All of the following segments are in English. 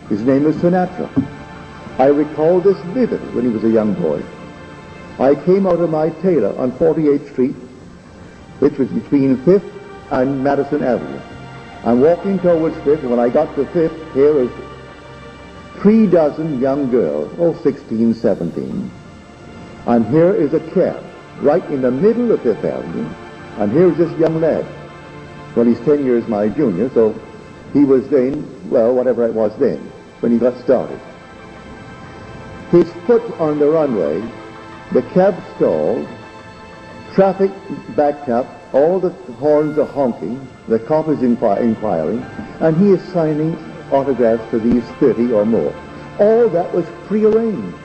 His name is Sinatra. I recall this vividly when he was a young boy. I came out of my tailor on 48th Street, which was between 5th and Madison Avenue. I'm walking towards 5th, and when I got to 5th, here was 3 dozen young girls, all 16, 17. And here is a cab, right in the middle of 5th Avenue, and here is this young lad. Well, he's 10 years my junior, so he was then, well, whatever it was then, when he got started. His foot on the runway, the cab stalled, traffic backed up, all the horns are honking, the cop is inquiring, and he is signing autographs to these 30 or more. All that was prearranged.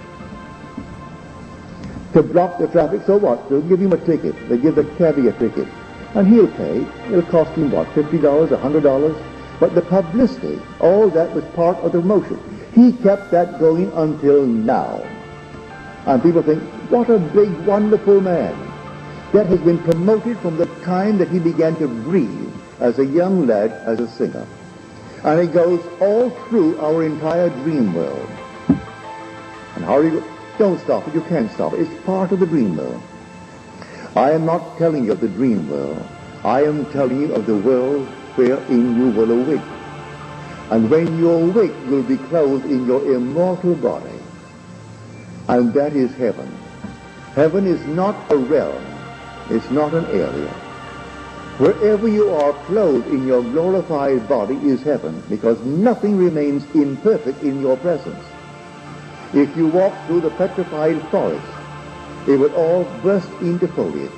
To block the traffic, so what? They'll give him a ticket. They give the cabbie a ticket. And he'll pay. It'll cost him, what, $50, $100? But the publicity, all that was part of the motion. He kept that going until now. And people think, what a big, wonderful man. That has been promoted from the time that he began to breathe as a young lad, as a singer. And it goes all through our entire dream world. And how do you go? Don't stop it. You can't stop it. It's part of the dream world. I am not telling you of the dream world. I am telling you of the world wherein you will awake. And when you awake, you'll be clothed in your immortal body. And that is heaven. Heaven is not a realm. It's not an area. Wherever you are clothed in your glorified body is heaven, because nothing remains imperfect in your presence. If you walk through the petrified forest, it would all burst into foliage.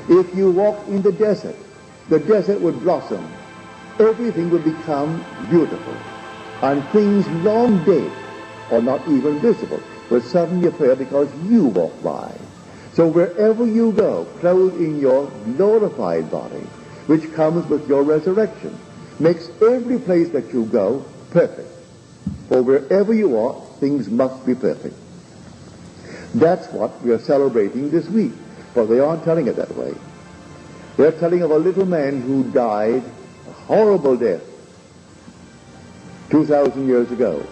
If you walk in the desert would blossom. Everything would become beautiful. And things long dead, or not even visible, will suddenly appear because you walk by. So wherever you go, clothed in your glorified body, which comes with your resurrection, makes every place that you go perfect. For wherever you are, things must be perfect. That's what we are celebrating this week, for they aren't telling it that way. They're telling of a little man who died a horrible death 2,000 years ago.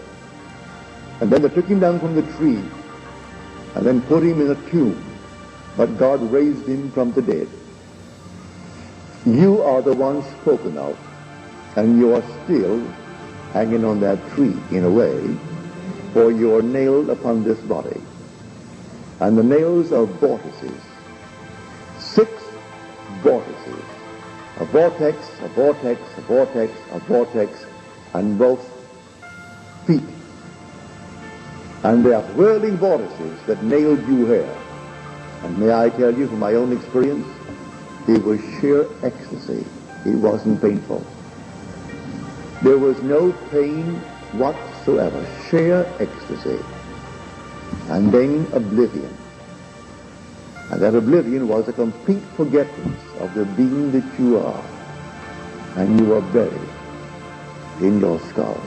And then they took him down from the tree and then put him in a tomb. But God raised him from the dead. You are the one spoken of, and you are still hanging on that tree in a way, for you are nailed upon this body. And the nails are vortices. 6 vortices. A vortex, a vortex, a vortex, a vortex, and both feet. And they are whirling vortices that nailed you here. And may I tell you from my own experience, it was sheer ecstasy. It wasn't painful. There was no pain whatsoever. Sheer ecstasy. And then oblivion. And that oblivion was a complete forgetfulness of the being that you are. And you are buried in your skull.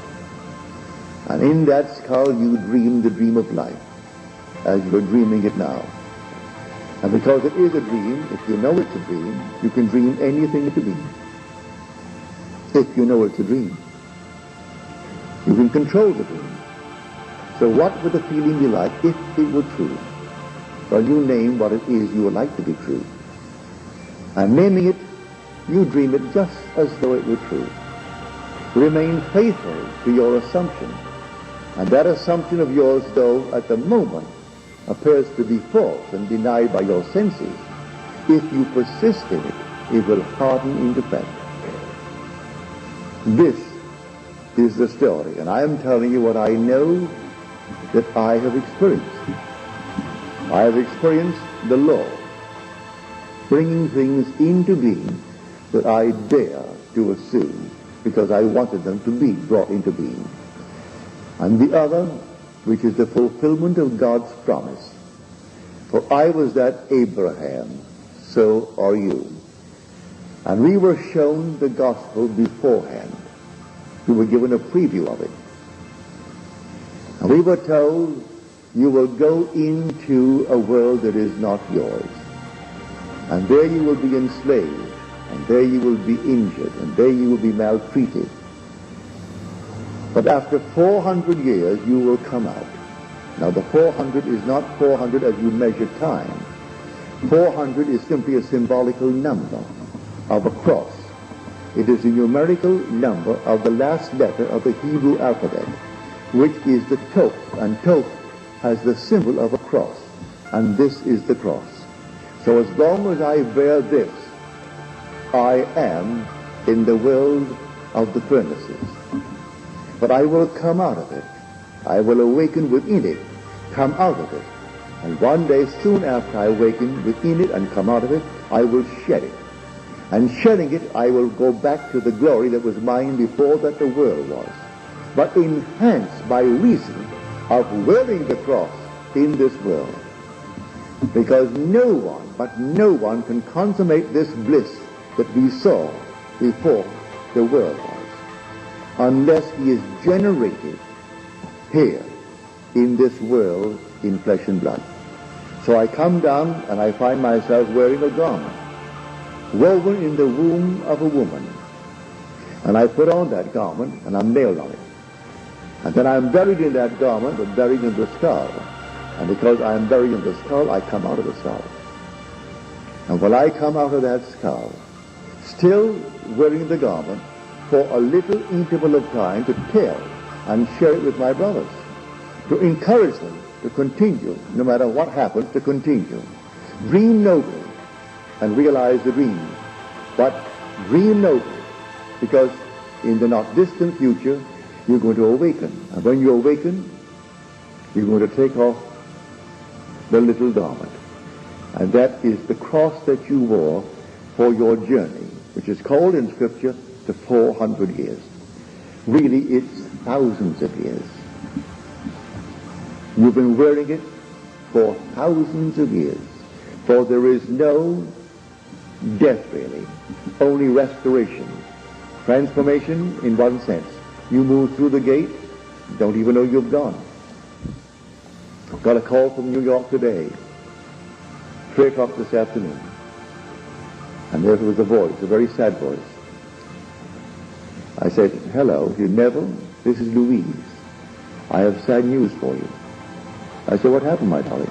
And in that skull you dream the dream of life, as you are dreaming it now. And because it is a dream, if you know it's a dream, you can dream anything it be. If you know it's a dream. You can control the dream. So what would the feeling be like if it were true? Well, you name what it is you would like to be true. And naming it, you dream it just as though it were true. Remain faithful to your assumption. And that assumption of yours, though at the moment appears to be false and denied by your senses, if you persist in it, it will harden into fact. This is the story, and I am telling you what I know that I have experienced. I have experienced the Lord bringing things into being that I dare to assume because I wanted them to be brought into being. And the other, which is the fulfillment of God's promise. For I was that Abraham, so are you. And we were shown the gospel beforehand. We were given a preview of it. And we were told, you will go into a world that is not yours. And there you will be enslaved, and there you will be injured, and there you will be maltreated. But after 400 years, you will come out. Now the 400 is not 400 as you measure time. 400 is simply a symbolical number of a cross. It is a numerical number of the last letter of the Hebrew alphabet, which is the Toph, and Toph has the symbol of a cross, and this is the cross. So as long as I bear this, I am in the world of the furnaces. But I will come out of it. I will awaken within it, come out of it. And one day, soon after I awaken within it and come out of it, I will shed it. And shedding it, I will go back to the glory that was mine before that the world was, but enhanced by reason of wearing the cross in this world. Because no one, but no one can consummate this bliss that we saw before the world was, unless he is generated here in this world in flesh and blood. So I come down and I find myself wearing a garment woven in the womb of a woman. And I put on that garment and I'm nailed on it. And then I'm buried in that garment, but buried in the skull. And because I'm buried in the skull, I come out of the skull. And when I come out of that skull, still wearing the garment, for a little interval of time to tell and share it with my brothers, to encourage them to continue, no matter what happens, to continue. Dream nobly and realize the dream, but dream nobly, because in the not distant future, you're going to awaken. And when you awaken, you're going to take off the little garment. And that is the cross that you wore for your journey, which is called in Scripture the 400 years. Really, it's thousands of years. You've been wearing it for thousands of years. For there is no death, really, only restoration. Transformation in one sense. You move through the gate, don't even know you've gone. Got a call from New York today, 3 o'clock this afternoon. And there was a voice, a very sad voice. I said, hello, you Neville, this is Louise. I have sad news for you. I said, what happened, my darling?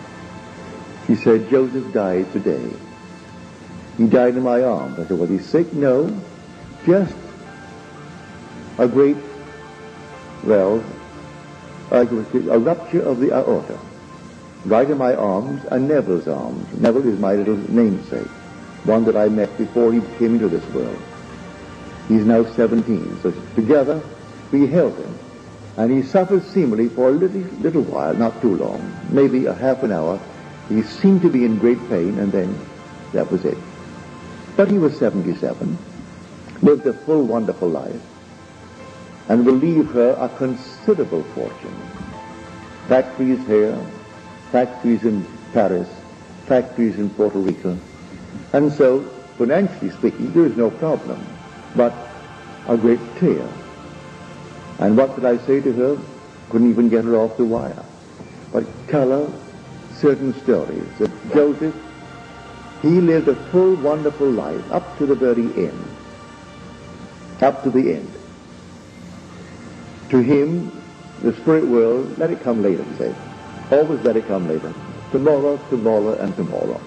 She said, Joseph died today. He died in my arms. I said, was he sick? No, just a great, well, a rupture of the aorta. Right in my arms and Neville's arms. Neville is my little namesake, one that I met before he came into this world. He's now 17, so together we held him. And he suffered seemingly for a little while, not too long, maybe a half an hour. He seemed to be in great pain, and then that was it. But he was 77, lived a full, wonderful life, and will leave her a considerable fortune. Factories here, factories in Paris, factories in Puerto Rico. And so, financially speaking, there is no problem, but a great tear. And what did I say to her? Couldn't even get her off the wire. But tell her certain stories that Joseph, he lived a full, wonderful life up to the very end. Up to the end. To him, the spirit world, let it come later, he said. Always let it come later. Tomorrow, tomorrow, and tomorrow.